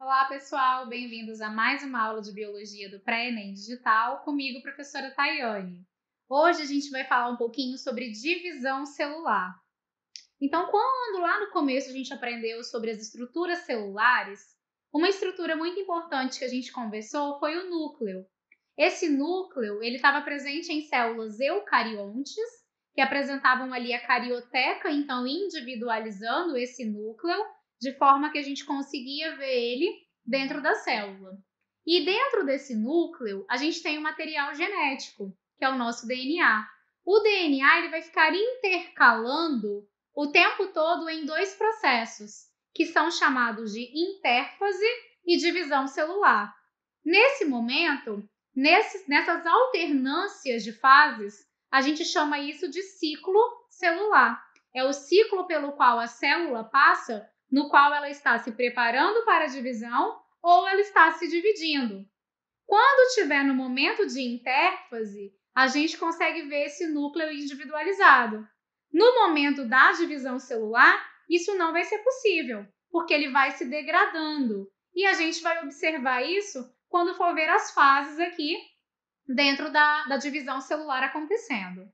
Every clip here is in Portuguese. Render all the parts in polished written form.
Olá, pessoal! Bem-vindos a mais uma aula de Biologia do Pré-ENEM Digital, comigo, professora Tayane. Hoje a gente vai falar um pouquinho sobre divisão celular. Então, quando lá no começo a gente aprendeu sobre as estruturas celulares, uma estrutura muito importante que a gente conversou foi o núcleo. Esse núcleo, ele estava presente em células eucariontes, que apresentavam ali a carioteca, então individualizando esse núcleo, de forma que a gente conseguia ver ele dentro da célula. E dentro desse núcleo, a gente tem o material genético, que é o nosso DNA. O DNA ele vai ficar intercalando o tempo todo em dois processos, que são chamados de intérfase e divisão celular. Nesse momento, nessas alternâncias de fases, a gente chama isso de ciclo celular. É o ciclo pelo qual a célula passa, no qual ela está se preparando para a divisão ou ela está se dividindo. Quando estiver no momento de intérfase, a gente consegue ver esse núcleo individualizado. No momento da divisão celular, isso não vai ser possível, porque ele vai se degradando. E a gente vai observar isso quando for ver as fases aqui dentro da divisão celular acontecendo.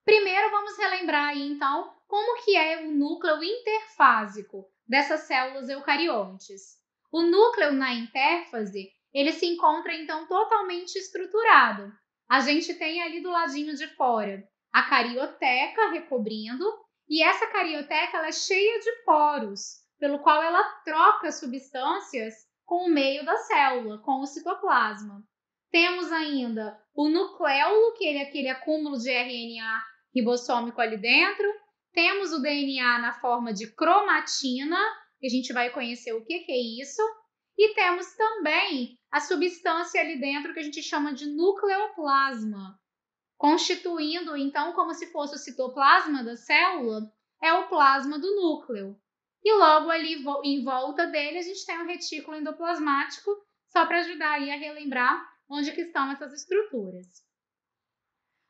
Primeiro, vamos relembrar aí, então, como que é o núcleo interfásico dessas células eucariontes. O núcleo na intérfase, ele se encontra, então, totalmente estruturado. A gente tem ali do ladinho de fora a carioteca recobrindo, e essa carioteca ela é cheia de poros, pelo qual ela troca substâncias com o meio da célula, com o citoplasma. Temos ainda o nucleolo, que é aquele acúmulo de RNA ribossômico ali dentro. Temos o DNA na forma de cromatina, que a gente vai conhecer o que é isso. E temos também a substância ali dentro que a gente chama de nucleoplasma, constituindo, então, como se fosse o citoplasma da célula, é o plasma do núcleo. E logo ali em volta dele a gente tem o retículo endoplasmático, só para ajudar aí a relembrar onde que estão essas estruturas.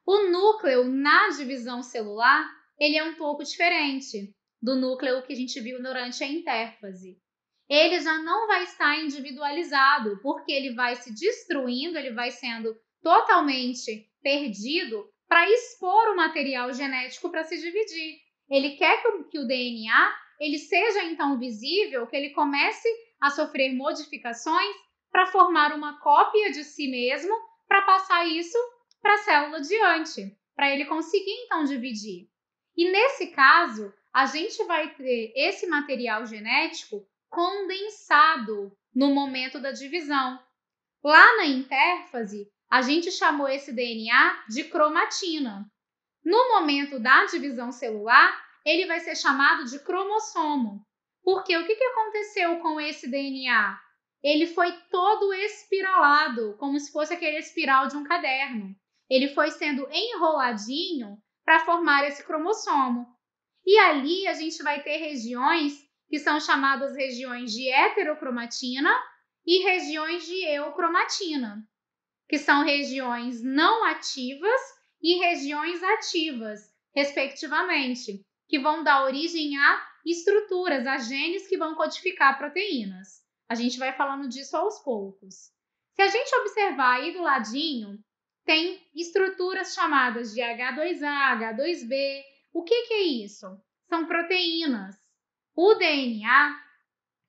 O núcleo na divisão celular, ele é um pouco diferente do núcleo que a gente viu durante a intérfase. Ele já não vai estar individualizado, porque ele vai se destruindo, ele vai sendo totalmente perdido para expor o material genético para se dividir. Ele quer que o DNA ele seja então visível, que ele comece a sofrer modificações para formar uma cópia de si mesmo, para passar isso para a célula adiante, para ele conseguir então dividir. E nesse caso, a gente vai ter esse material genético condensado no momento da divisão. Lá na intérfase, a gente chamou esse DNA de cromatina. No momento da divisão celular, ele vai ser chamado de cromossomo. Porque o que aconteceu com esse DNA? Ele foi todo espiralado, como se fosse aquele espiral de um caderno. Ele foi sendo enroladinho para formar esse cromossomo. E ali a gente vai ter regiões que são chamadas regiões de heterocromatina e regiões de eucromatina, que são regiões não ativas e regiões ativas, respectivamente, que vão dar origem a estruturas, a genes que vão codificar proteínas. A gente vai falando disso aos poucos. Se a gente observar aí do ladinho, tem estruturas chamadas de H2A, H2B. O que é isso? São proteínas. O DNA,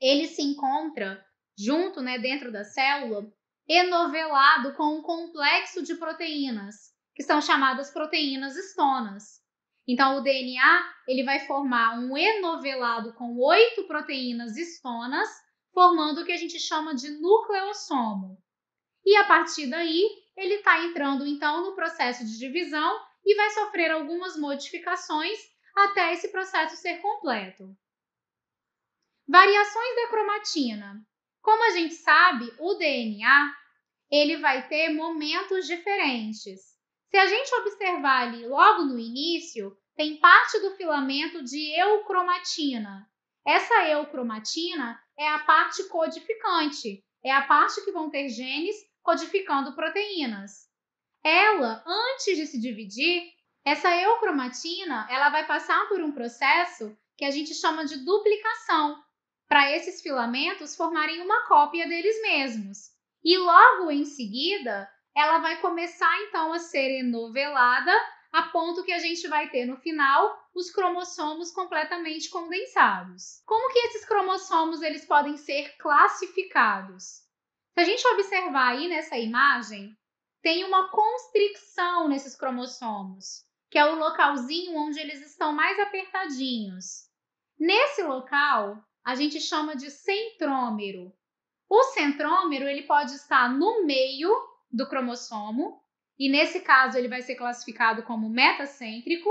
ele se encontra junto, dentro da célula, enovelado com um complexo de proteínas, que são chamadas proteínas histonas. Então, o DNA ele vai formar um enovelado com 8 proteínas histonas, formando o que a gente chama de nucleossomo. E a partir daí, ele está entrando, então, no processo de divisão e vai sofrer algumas modificações até esse processo ser completo. Variações da cromatina. Como a gente sabe, o DNA ele vai ter momentos diferentes. Se a gente observar ali logo no início, tem parte do filamento de eucromatina. Essa eucromatina é a parte codificante, é a parte que vão ter genes codificando proteínas. Ela, antes de se dividir, essa eucromatina ela vai passar por um processo que a gente chama de duplicação, para esses filamentos formarem uma cópia deles mesmos. E logo em seguida, ela vai começar então a ser enovelada, a ponto que a gente vai ter no final os cromossomos completamente condensados. Como que esses cromossomos eles podem ser classificados? Se a gente observar aí nessa imagem, tem uma constricção nesses cromossomos, que é o localzinho onde eles estão mais apertadinhos. Nesse local, a gente chama de centrômero. O centrômero ele pode estar no meio do cromossomo, e nesse caso ele vai ser classificado como metacêntrico.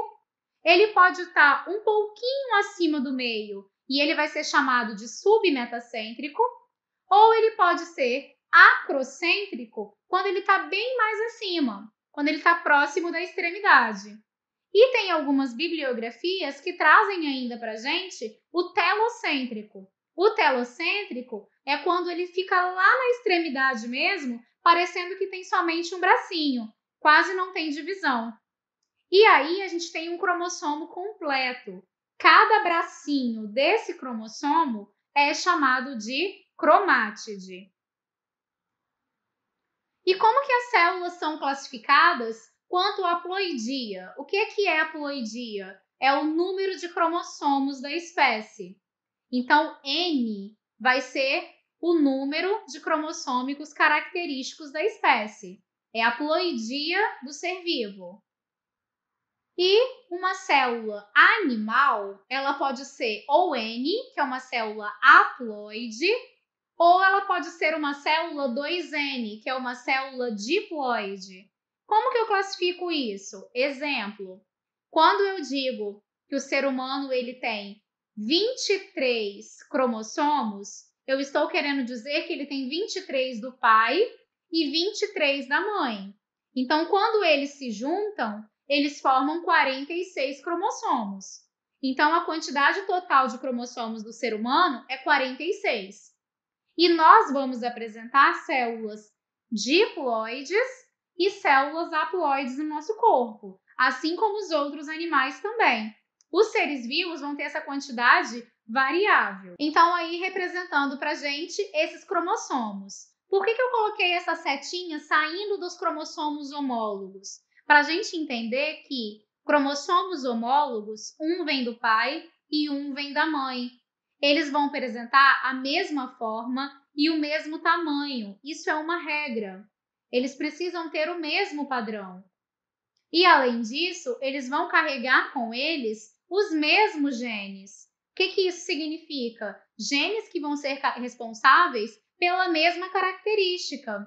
Ele pode estar um pouquinho acima do meio, e ele vai ser chamado de submetacêntrico, ou ele pode ser acrocêntrico quando ele está bem mais acima, quando ele está próximo da extremidade. E tem algumas bibliografias que trazem ainda para a gente o telocêntrico. O telocêntrico é quando ele fica lá na extremidade mesmo, parecendo que tem somente um bracinho, quase não tem divisão. E aí a gente tem um cromossomo completo. Cada bracinho desse cromossomo é chamado de cromátide. E como que as células são classificadas quanto à ploidia? O que é a ploidia? É o número de cromossomos da espécie. Então, N vai ser o número de cromossômicos característicos da espécie. É a ploidia do ser vivo. E uma célula animal, ela pode ser ou N, que é uma célula haploide, ou ela pode ser uma célula 2N, que é uma célula diploide. Como que eu classifico isso? Exemplo, quando eu digo que o ser humano ele tem 23 cromossomos, eu estou querendo dizer que ele tem 23 do pai e 23 da mãe. Então, quando eles se juntam, eles formam 46 cromossomos. Então, a quantidade total de cromossomos do ser humano é 46. E nós vamos apresentar células diploides e células haploides no nosso corpo, assim como os outros animais também. Os seres vivos vão ter essa quantidade variável. Então, aí representando para a gente esses cromossomos. Por que eu coloquei essa setinha saindo dos cromossomos homólogos? Para a gente entender que cromossomos homólogos, um vem do pai e um vem da mãe. Eles vão apresentar a mesma forma e o mesmo tamanho. Isso é uma regra. Eles precisam ter o mesmo padrão. E, além disso, eles vão carregar com eles os mesmos genes. O que isso significa? Genes que vão ser responsáveis pela mesma característica.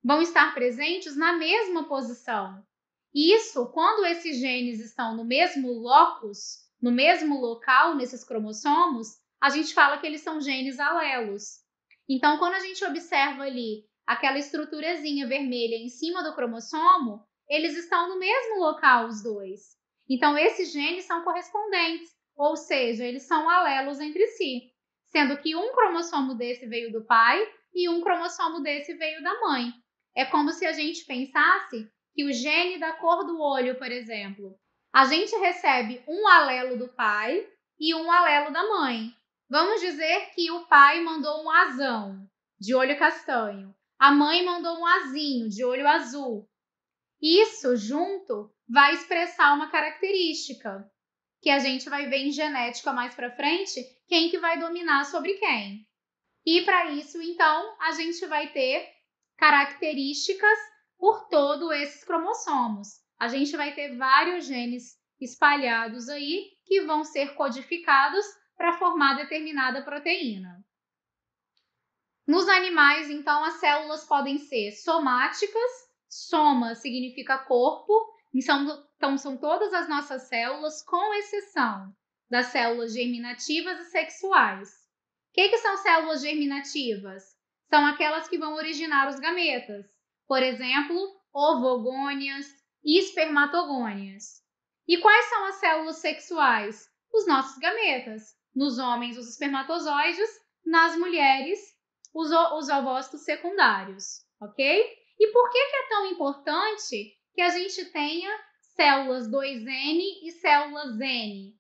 Vão estar presentes na mesma posição. Isso, quando esses genes estão no mesmo locus, no mesmo local nesses cromossomos, a gente fala que eles são genes alelos. Então, quando a gente observa ali aquela estruturazinha vermelha em cima do cromossomo, eles estão no mesmo local, os dois. Então, esses genes são correspondentes, ou seja, eles são alelos entre si, sendo que um cromossomo desse veio do pai e um cromossomo desse veio da mãe. É como se a gente pensasse que o gene da cor do olho, por exemplo, a gente recebe um alelo do pai e um alelo da mãe. Vamos dizer que o pai mandou um azão, de olho castanho. A mãe mandou um azinho, de olho azul. Isso junto vai expressar uma característica, que a gente vai ver em genética mais para frente, quem que vai dominar sobre quem. E para isso, então, a gente vai ter características por todos esses cromossomos. A gente vai ter vários genes espalhados aí que vão ser codificados para formar determinada proteína. Nos animais, então, as células podem ser somáticas. Soma significa corpo, então são todas as nossas células, com exceção das células germinativas e sexuais. O que são células germinativas? São aquelas que vão originar os gametas. Por exemplo, ovogônias e espermatogônias. E quais são as células sexuais? Os nossos gametas. Nos homens, os espermatozoides. Nas mulheres, os ovócitos secundários, ok? E por que é tão importante que a gente tenha células 2N e células N?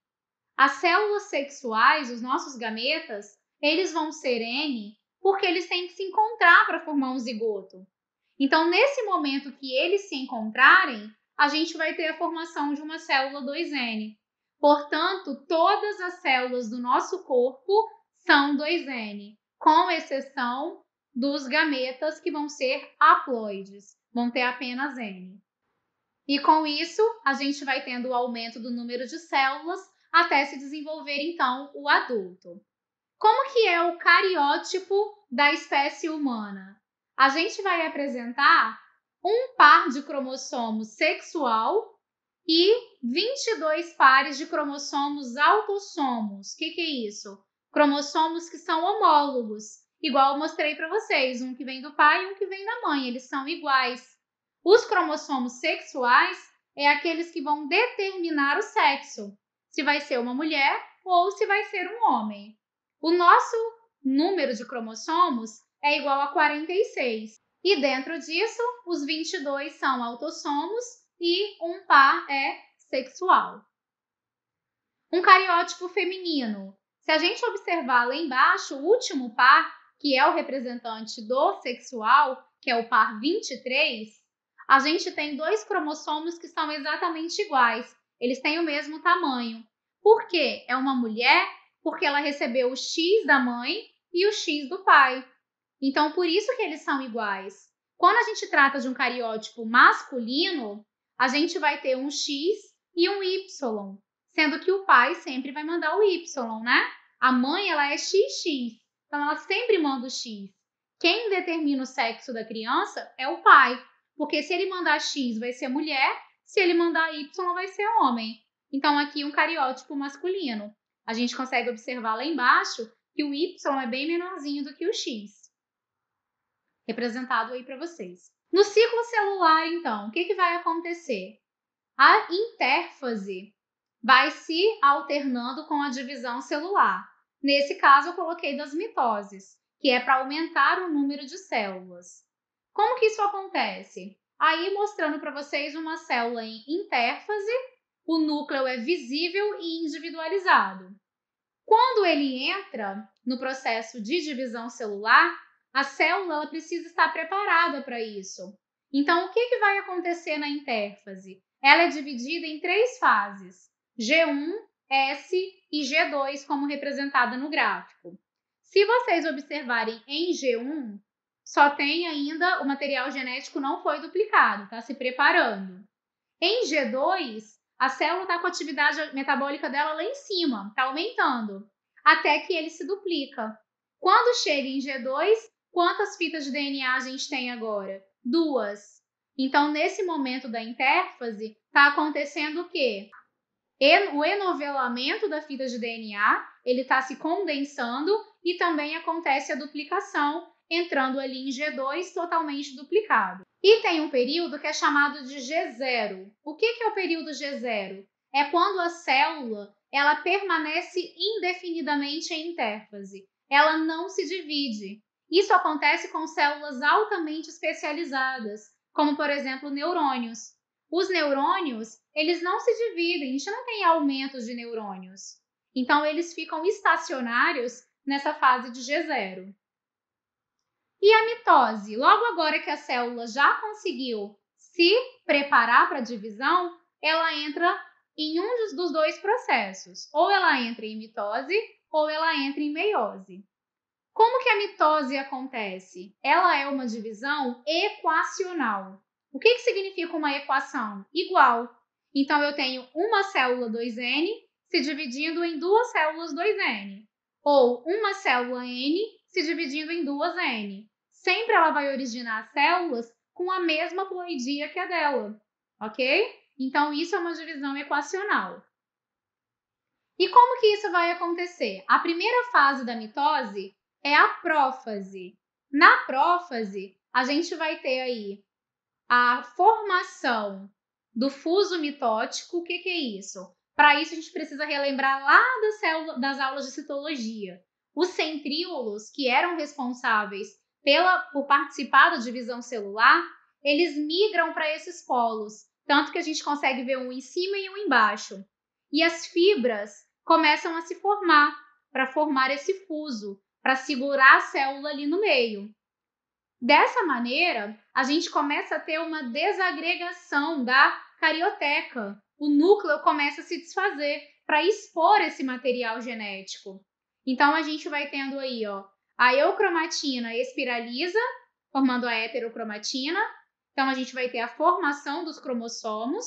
As células sexuais, os nossos gametas, eles vão ser N porque eles têm que se encontrar para formar um zigoto. Então, nesse momento que eles se encontrarem, a gente vai ter a formação de uma célula 2N. Portanto, todas as células do nosso corpo são 2N, com exceção dos gametas que vão ser haploides, vão ter apenas N. E com isso, a gente vai tendo o aumento do número de células até se desenvolver, então, o adulto. Como que é o cariótipo da espécie humana? A gente vai apresentar um par de cromossomos sexual e 22 pares de cromossomos autossomos. O que é isso? Cromossomos que são homólogos, igual eu mostrei para vocês, um que vem do pai e um que vem da mãe, eles são iguais. Os cromossomos sexuais é aqueles que vão determinar o sexo, se vai ser uma mulher ou se vai ser um homem. O nosso número de cromossomos é igual a 46. E dentro disso, os 22 são autossomos e um par é sexual. Um cariótipo feminino. Se a gente observar lá embaixo, o último par, que é o representante do sexual, que é o par 23, a gente tem dois cromossomos que são exatamente iguais. Eles têm o mesmo tamanho. Por quê? É uma mulher porque ela recebeu o X da mãe e o X do pai. Então, por isso que eles são iguais. Quando a gente trata de um cariótipo masculino, a gente vai ter um X e um Y, sendo que o pai sempre vai mandar o Y, né? A mãe, ela é XX, então ela sempre manda o X. Quem determina o sexo da criança é o pai, porque se ele mandar X vai ser mulher, se ele mandar Y vai ser homem. Então, aqui um cariótipo masculino. A gente consegue observar lá embaixo que o Y é bem menorzinho do que o X. Representado aí para vocês. No ciclo celular, então, o que vai acontecer? A intérfase vai se alternando com a divisão celular. Nesse caso, eu coloquei das mitoses, que é para aumentar o número de células. Como que isso acontece? Aí, mostrando para vocês uma célula em intérfase, o núcleo é visível e individualizado. Quando ele entra no processo de divisão celular, a célula ela precisa estar preparada para isso. Então, o que vai acontecer na intérfase? Ela é dividida em 3 fases, G1, S e G2, como representada no gráfico. Se vocês observarem em G1, só tem ainda o material genético não foi duplicado, está se preparando. Em G2, a célula está com a atividade metabólica dela lá em cima, está aumentando, até que ele se duplica. Quando chega em G2, quantas fitas de DNA a gente tem agora? 2. Então, nesse momento da intérfase, está acontecendo o quê? O enovelamento da fita de DNA, ele está se condensando e também acontece a duplicação, entrando ali em G2 totalmente duplicado. E tem um período que é chamado de G0. O que é o período G0? É quando a célula ela permanece indefinidamente em intérfase. Ela não se divide. Isso acontece com células altamente especializadas, como, por exemplo, neurônios. Os neurônios, eles não se dividem, a gente não tem aumentos de neurônios. Então, eles ficam estacionários nessa fase de G0. E a mitose? Logo agora que a célula já conseguiu se preparar para a divisão, ela entra em um dos dois processos. Ou ela entra em mitose, ou ela entra em meiose. Como que a mitose acontece? Ela é uma divisão equacional. O que significa uma equação? Igual. Então, eu tenho uma célula 2N se dividindo em duas células 2N. Ou uma célula N se dividindo em duas N. Sempre ela vai originar células com a mesma ploidia que a dela. Ok? Então, isso é uma divisão equacional. E como que isso vai acontecer? A primeira fase da mitose é a prófase. Na prófase, a gente vai ter aí a formação do fuso mitótico. O que é isso? Para isso, a gente precisa relembrar lá das aulas de citologia. Os centríolos, que eram responsáveis por participar da divisão celular, eles migram para esses polos, tanto que a gente consegue ver um em cima e um embaixo. E as fibras começam a se formar para formar esse fuso, para segurar a célula ali no meio. Dessa maneira, a gente começa a ter uma desagregação da carioteca. O núcleo começa a se desfazer para expor esse material genético. Então, a gente vai tendo aí, ó, a eucromatina espiraliza, formando a heterocromatina. Então, a gente vai ter a formação dos cromossomos.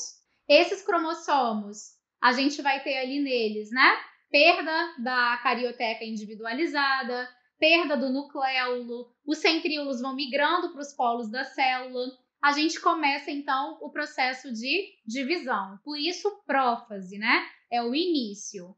Esses cromossomos, a gente vai ter ali neles, né? Perda da carioteca individualizada, perda do nucleolo, os centríolos vão migrando para os polos da célula. A gente começa, então, o processo de divisão. Por isso, prófase, né? É o início.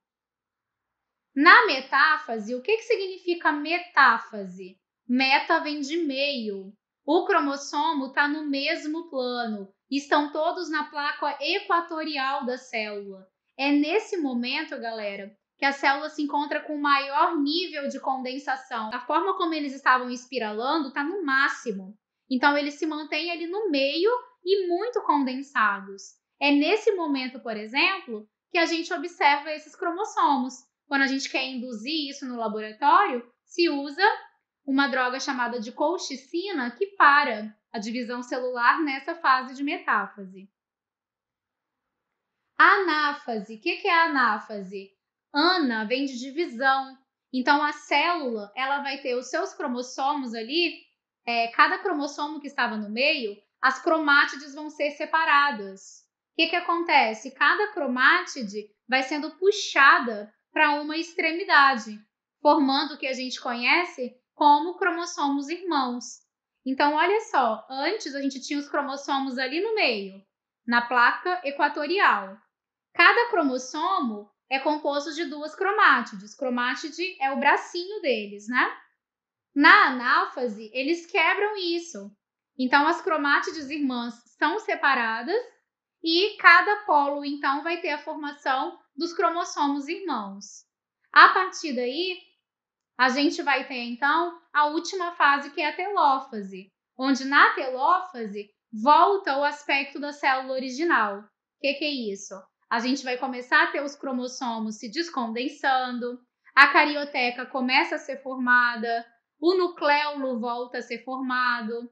Na metáfase, o que significa metáfase? Meta vem de meio. O cromossomo está no mesmo plano. Estão todos na placa equatorial da célula. É nesse momento, galera, que a célula se encontra com maior nível de condensação. A forma como eles estavam espiralando está no máximo. Então, eles se mantêm ali no meio e muito condensados. É nesse momento, por exemplo, que a gente observa esses cromossomos. Quando a gente quer induzir isso no laboratório, se usa uma droga chamada de colchicina que para a divisão celular nessa fase de metáfase. Anáfase. O que é a anáfase? Ana vem de divisão. Então, a célula ela vai ter os seus cromossomos ali, cada cromossomo que estava no meio, as cromátides vão ser separadas. O que acontece? Cada cromátide vai sendo puxada para uma extremidade, formando o que a gente conhece como cromossomos irmãos. Então, olha só, antes a gente tinha os cromossomos ali no meio, na placa equatorial. Cada cromossomo é composto de duas cromátides. Cromátide é o bracinho deles, né? Na anáfase, eles quebram isso. Então, as cromátides irmãs são separadas e cada polo, então, vai ter a formação dos cromossomos irmãos. A partir daí, a gente vai ter, então, a última fase, que é a telófase, onde na telófase volta o aspecto da célula original. O que é isso? A gente vai começar a ter os cromossomos se descondensando, a carioteca começa a ser formada, o nucleolo volta a ser formado,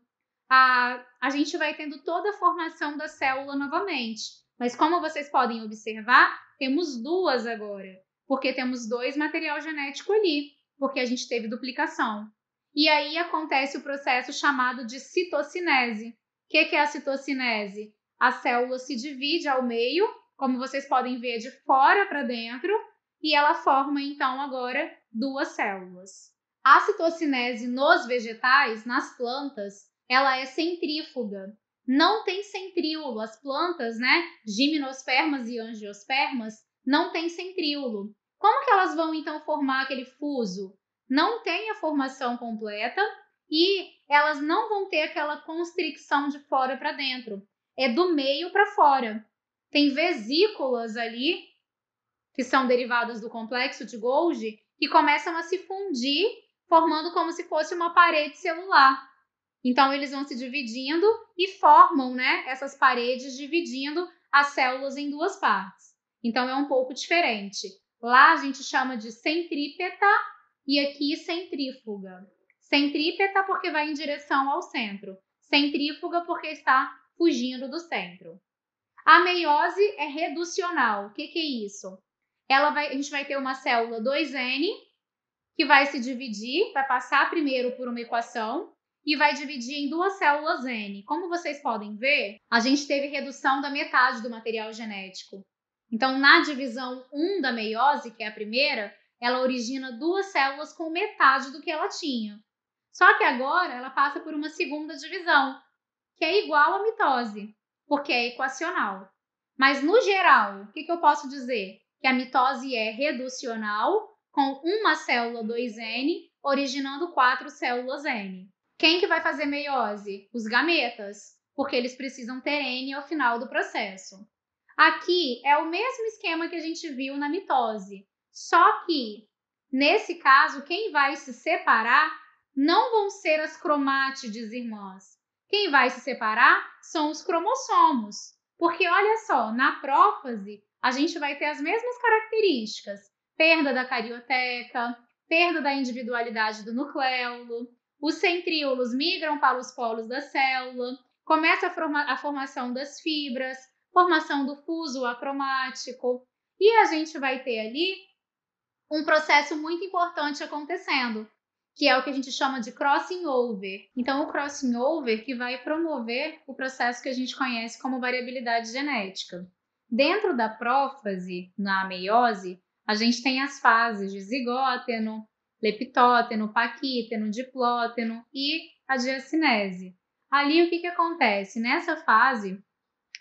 a gente vai tendo toda a formação da célula novamente. Mas como vocês podem observar, temos duas agora, porque temos dois material genético ali, porque a gente teve duplicação. E aí acontece o processo chamado de citocinese. O que é a citocinese? A célula se divide ao meio, como vocês podem ver, de fora para dentro, e ela forma, então, agora duas células. A citocinese nos vegetais, nas plantas, ela é centrífuga. Não tem centríolo. As plantas, né, gimnospermas e angiospermas, não tem centríolo. Como que elas vão, então, formar aquele fuso? Não tem a formação completa e elas não vão ter aquela constricção de fora para dentro. É do meio para fora. Tem vesículas ali, que são derivadas do complexo de Golgi, que começam a se fundir, formando como se fosse uma parede celular. Então, eles vão se dividindo e formam, né, essas paredes, dividindo as células em duas partes. Então, é um pouco diferente. Lá a gente chama de centrípeta e aqui centrífuga. Centrípeta porque vai em direção ao centro. Centrífuga porque está fugindo do centro. A meiose é reducional. O que é isso? A gente vai ter uma célula 2N que vai se dividir, vai passar primeiro por uma equação e vai dividir em duas células N. Como vocês podem ver, a gente teve redução da metade do material genético. Então, na divisão 1 da meiose, que é a primeira, ela origina duas células com metade do que ela tinha. Só que agora ela passa por uma segunda divisão, que é igual à mitose, porque é equacional. Mas, no geral, o que eu posso dizer? Que a mitose é reducional, com uma célula 2N, originando 4 células N. Quem que vai fazer meiose? Os gametas, porque eles precisam ter N ao final do processo. Aqui é o mesmo esquema que a gente viu na mitose, só que, nesse caso, quem vai se separar não vão ser as cromátides irmãs. Quem vai se separar são os cromossomos, porque olha só, na prófase a gente vai ter as mesmas características, perda da carioteca, perda da individualidade do nucleolo, os centríolos migram para os polos da célula, começa a formação das fibras, formação do fuso acromático, e a gente vai ter ali um processo muito importante acontecendo, que é o que a gente chama de crossing over. Então, o crossing over que vai promover o processo que a gente conhece como variabilidade genética. Dentro da prófase, na meiose, a gente tem as fases de zigóteno, leptóteno, paquíteno, diplóteno e a diacinese. Ali, o que acontece? Nessa fase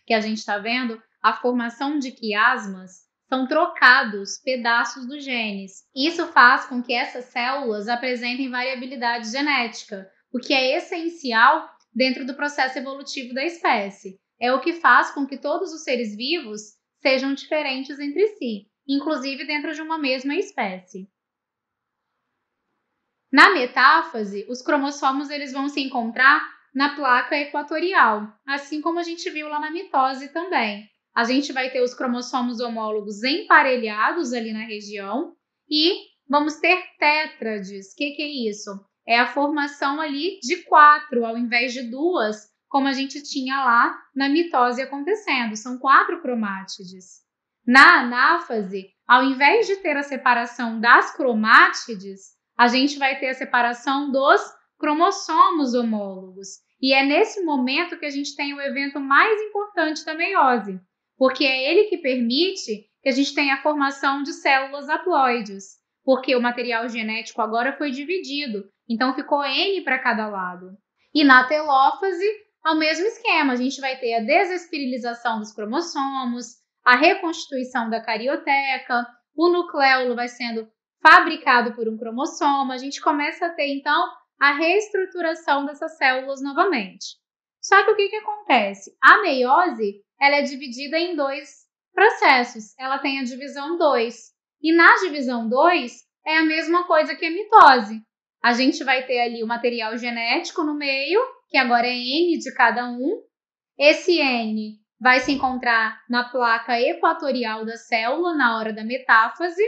que a gente está vendo, a formação de quiasmas, são trocados pedaços dos genes. Isso faz com que essas células apresentem variabilidade genética, o que é essencial dentro do processo evolutivo da espécie. É o que faz com que todos os seres vivos sejam diferentes entre si, inclusive dentro de uma mesma espécie. Na metáfase, os cromossomos eles vão se encontrar na placa equatorial, assim como a gente viu lá na mitose também. A gente vai ter os cromossomos homólogos emparelhados ali na região e vamos ter tétrades. O que é isso? É a formação ali de 4 ao invés de 2, como a gente tinha lá na mitose acontecendo. São 4 cromátides. Na anáfase, ao invés de ter a separação das cromátides, a gente vai ter a separação dos cromossomos homólogos. E é nesse momento que a gente tem o evento mais importante da meiose, porque é ele que permite que a gente tenha a formação de células haploides, porque o material genético agora foi dividido, então ficou N para cada lado. E na telófase, ao mesmo esquema, a gente vai ter a desespiralização dos cromossomos, a reconstituição da carioteca, o nucleolo vai sendo fabricado por um cromossomo, a gente começa a ter, então, a reestruturação dessas células novamente. Só que o que acontece? A meiose ela é dividida em 2 processos. Ela tem a divisão 2. E na divisão 2 é a mesma coisa que a mitose. A gente vai ter ali o material genético no meio, que agora é N de cada um. Esse N vai se encontrar na placa equatorial da célula na hora da metáfase.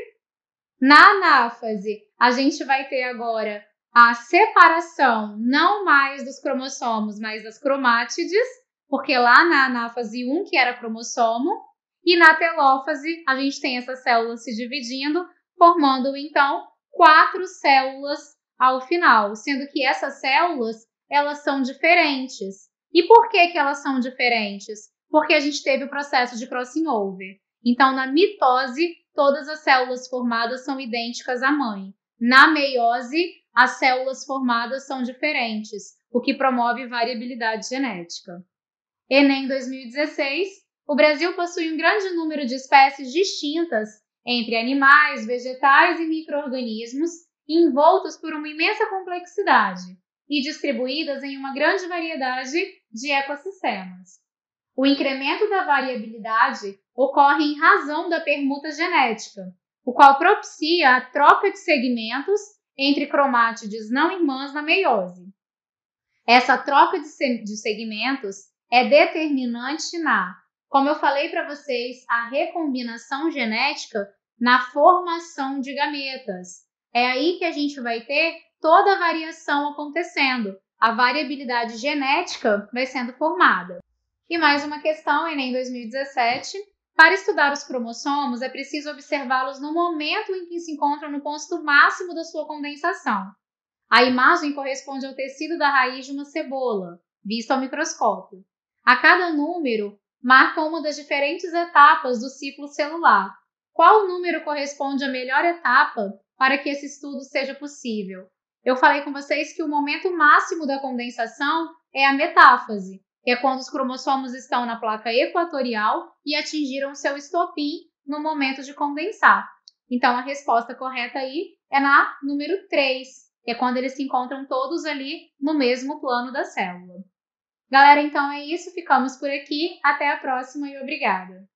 Na anáfase, a gente vai ter agora a separação não mais dos cromossomos, mas das cromátides, porque lá na anáfase 1, que era cromossomo, e na telófase, a gente tem essas células se dividindo, formando, então, 4 células ao final, sendo que essas células, elas são diferentes. E por que elas são diferentes? Porque a gente teve o processo de crossing over. Então, na mitose, todas as células formadas são idênticas à mãe. Na meiose, as células formadas são diferentes, o que promove variabilidade genética. Enem 2016, o Brasil possui um grande número de espécies distintas entre animais, vegetais e micro-organismos, envoltos por uma imensa complexidade e distribuídas em uma grande variedade de ecossistemas. O incremento da variabilidade ocorre em razão da permuta genética, o qual propicia a troca de segmentos entre cromátides não irmãs na meiose. Essa troca de segmentos é determinante como eu falei para vocês, a recombinação genética na formação de gametas. É aí que a gente vai ter toda a variação acontecendo. A variabilidade genética vai sendo formada. E mais uma questão, Enem 2017. Para estudar os cromossomos, é preciso observá-los no momento em que se encontram no ponto máximo da sua condensação. A imagem corresponde ao tecido da raiz de uma cebola, visto ao microscópio. A cada número marca uma das diferentes etapas do ciclo celular. Qual número corresponde à melhor etapa para que esse estudo seja possível? Eu falei com vocês que o momento máximo da condensação é a metáfase, que é quando os cromossomos estão na placa equatorial e atingiram seu estopim no momento de condensar. Então, a resposta correta aí é na número 3, que é quando eles se encontram todos ali no mesmo plano da célula. Galera, então é isso. Ficamos por aqui. Até a próxima e obrigada!